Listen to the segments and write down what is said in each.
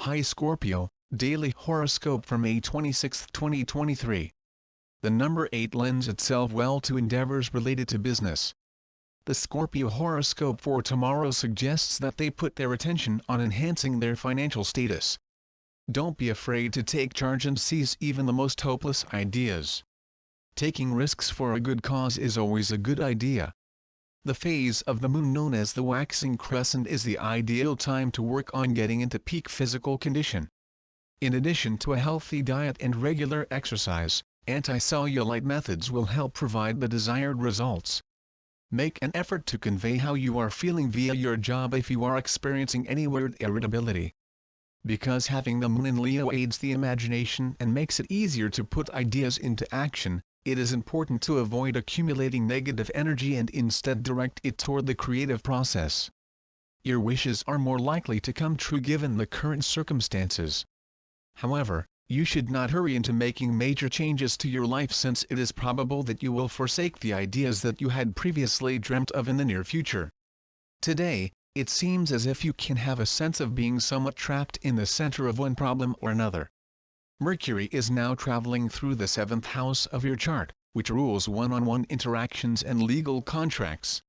Hi Scorpio, Daily Horoscope for May 26, 2023. The number 8 lends itself well to endeavors related to business. The Scorpio horoscope for tomorrow suggests that they put their attention on enhancing their financial status. Don't be afraid to take charge and seize even the most hopeless ideas. Taking risks for a good cause is always a good idea. The phase of the moon known as the waxing crescent is the ideal time to work on getting into peak physical condition. In addition to a healthy diet and regular exercise, anti-cellulite methods will help provide the desired results. Make an effort to convey how you are feeling via your job if you are experiencing any word irritability. Because having the moon in Leo aids the imagination and makes it easier to put ideas into action, it is important to avoid accumulating negative energy and instead direct it toward the creative process. Your wishes are more likely to come true given the current circumstances. However, you should not hurry into making major changes to your life since it is probable that you will forsake the ideas that you had previously dreamt of in the near future. Today, it seems as if you can have a sense of being somewhat trapped in the center of one problem or another. Mercury is now traveling through the 7th house of your chart, which rules one-on-one interactions and legal contracts.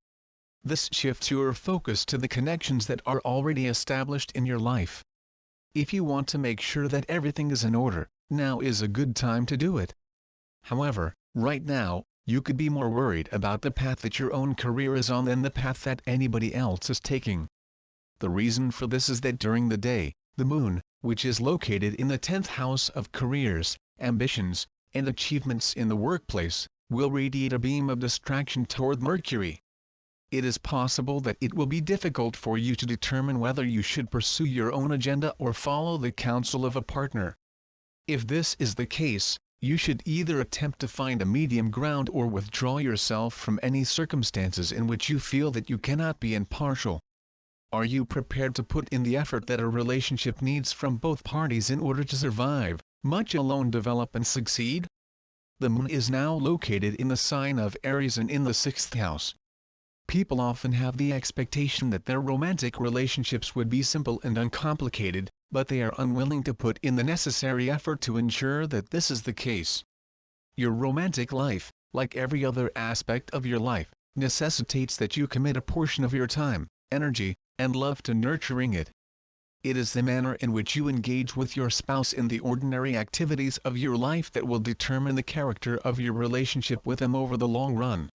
This shifts your focus to the connections that are already established in your life. If you want to make sure that everything is in order, now is a good time to do it. However, right now, you could be more worried about the path that your own career is on than the path that anybody else is taking. The reason for this is that during the day, the moon, which is located in the 10th house of careers, ambitions, and achievements in the workplace, will radiate a beam of distraction toward Mercury. It is possible that it will be difficult for you to determine whether you should pursue your own agenda or follow the counsel of a partner. If this is the case, you should either attempt to find a medium ground or withdraw yourself from any circumstances in which you feel that you cannot be impartial. Are you prepared to put in the effort that a relationship needs from both parties in order to survive, much alone develop and succeed? The moon is now located in the sign of Aries and in the 6th house. People often have the expectation that their romantic relationships would be simple and uncomplicated, but they are unwilling to put in the necessary effort to ensure that this is the case. Your romantic life, like every other aspect of your life, necessitates that you commit a portion of your time, energy, and love to nurturing it. It is the manner in which you engage with your spouse in the ordinary activities of your life that will determine the character of your relationship with them over the long run.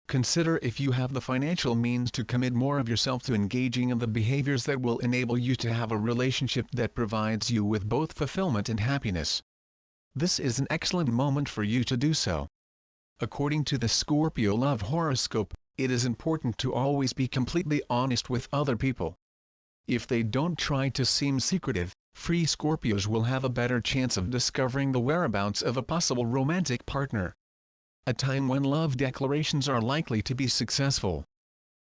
Consider if you have the financial means to commit more of yourself to engaging in the behaviors that will enable you to have a relationship that provides you with both fulfillment and happiness. This is an excellent moment for you to do so. According to the Scorpio love horoscope, it is important to always be completely honest with other people. If they don't try to seem secretive, free Scorpios will have a better chance of discovering the whereabouts of a possible romantic partner. A time when love declarations are likely to be successful.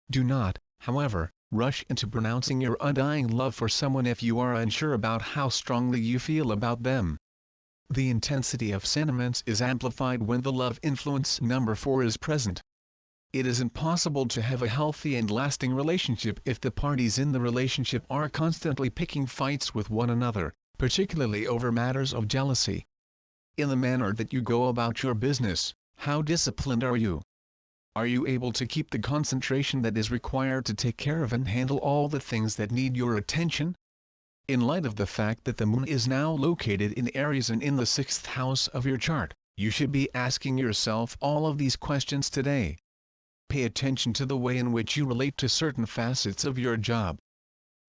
Do not, however, rush into pronouncing your undying love for someone if you are unsure about how strongly you feel about them. The intensity of sentiments is amplified when the love influence number 4 is present. It is impossible to have a healthy and lasting relationship if the parties in the relationship are constantly picking fights with one another, particularly over matters of jealousy. In the manner that you go about your business, how disciplined are you? Are you able to keep the concentration that is required to take care of and handle all the things that need your attention? In light of the fact that the moon is now located in Aries and in the 6th house of your chart, you should be asking yourself all of these questions today. Pay attention to the way in which you relate to certain facets of your job.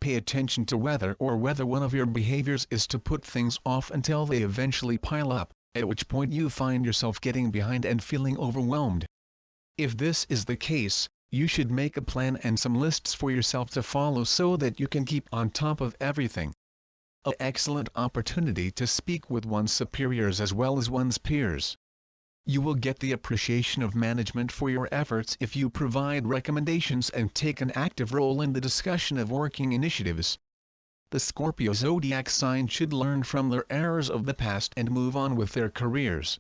Pay attention to whether one of your behaviors is to put things off until they eventually pile up, at which point you find yourself getting behind and feeling overwhelmed. If this is the case, you should make a plan and some lists for yourself to follow so that you can keep on top of everything. An excellent opportunity to speak with one's superiors as well as one's peers. You will get the appreciation of management for your efforts if you provide recommendations and take an active role in the discussion of working initiatives. The Scorpio zodiac sign should learn from their errors of the past and move on with their careers.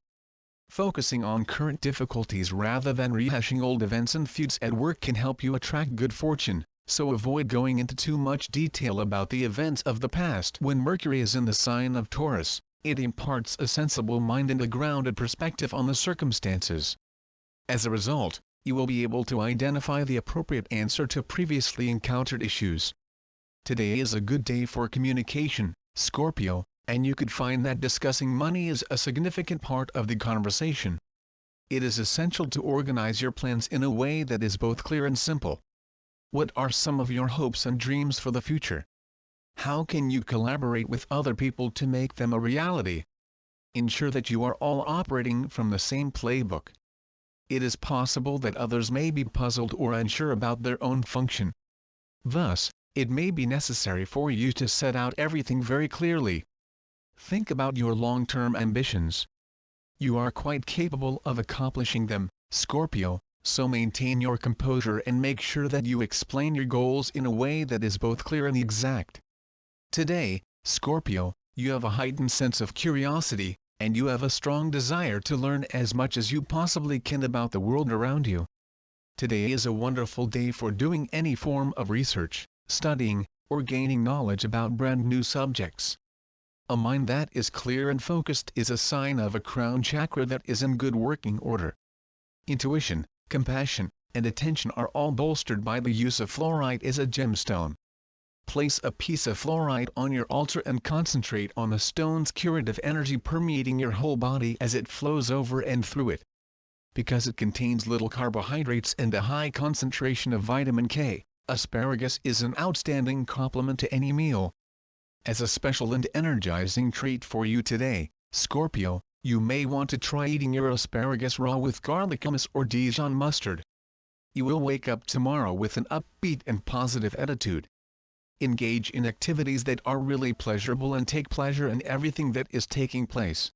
Focusing on current difficulties rather than rehashing old events and feuds at work can help you attract good fortune, so avoid going into too much detail about the events of the past. When Mercury is in the sign of Taurus, it imparts a sensible mind and a grounded perspective on the circumstances. As a result, you will be able to identify the appropriate answer to previously encountered issues. Today is a good day for communication, Scorpio, and you could find that discussing money is a significant part of the conversation. It is essential to organize your plans in a way that is both clear and simple. What are some of your hopes and dreams for the future? How can you collaborate with other people to make them a reality? Ensure that you are all operating from the same playbook. It is possible that others may be puzzled or unsure about their own function. Thus, it may be necessary for you to set out everything very clearly. Think about your long-term ambitions. You are quite capable of accomplishing them, Scorpio, so maintain your composure and make sure that you explain your goals in a way that is both clear and exact. Today, Scorpio, you have a heightened sense of curiosity, and you have a strong desire to learn as much as you possibly can about the world around you. Today is a wonderful day for doing any form of research, studying, or gaining knowledge about brand new subjects. A mind that is clear and focused is a sign of a crown chakra that is in good working order. Intuition, compassion, and attention are all bolstered by the use of fluorite as a gemstone. Place a piece of fluorite on your altar and concentrate on the stone's curative energy permeating your whole body as it flows over and through it. Because it contains little carbohydrates and a high concentration of vitamin K, asparagus is an outstanding complement to any meal. As a special and energizing treat for you today, Scorpio, you may want to try eating your asparagus raw with garlic hummus or Dijon mustard. You will wake up tomorrow with an upbeat and positive attitude. Engage in activities that are really pleasurable and take pleasure in everything that is taking place.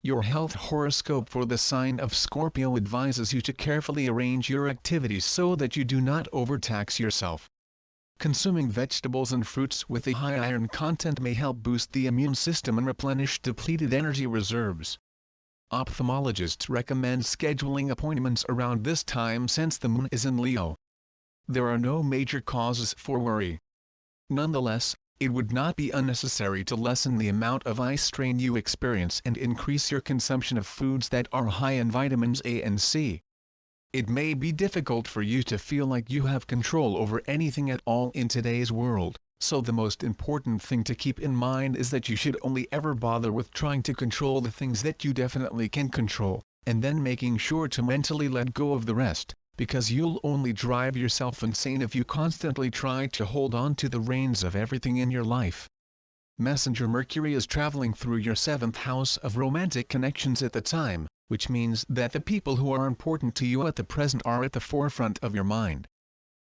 Your health horoscope for the sign of Scorpio advises you to carefully arrange your activities so that you do not overtax yourself. Consuming vegetables and fruits with a high iron content may help boost the immune system and replenish depleted energy reserves. Ophthalmologists recommend scheduling appointments around this time since the moon is in Leo. There are no major causes for worry. Nonetheless, it would not be unnecessary to lessen the amount of eye strain you experience and increase your consumption of foods that are high in vitamins A and C. It may be difficult for you to feel like you have control over anything at all in today's world, so the most important thing to keep in mind is that you should only ever bother with trying to control the things that you definitely can control, and then making sure to mentally let go of the rest, because you'll only drive yourself insane if you constantly try to hold on to the reins of everything in your life. Messenger Mercury is traveling through your 7th house of romantic connections at the time, which means that the people who are important to you at the present are at the forefront of your mind.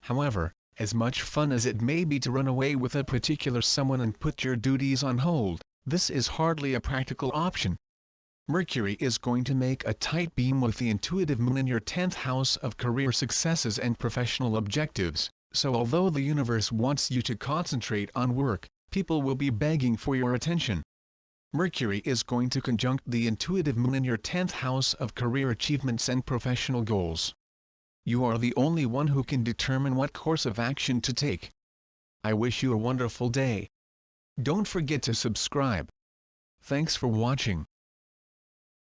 However, as much fun as it may be to run away with a particular someone and put your duties on hold, this is hardly a practical option. Mercury is going to make a tight beam with the intuitive moon in your 10th house of career successes and professional objectives, so although the universe wants you to concentrate on work, people will be begging for your attention. Mercury is going to conjunct the intuitive moon in your 10th house of career achievements and professional goals. You are the only one who can determine what course of action to take. I wish you a wonderful day. Don't forget to subscribe. Thanks for watching.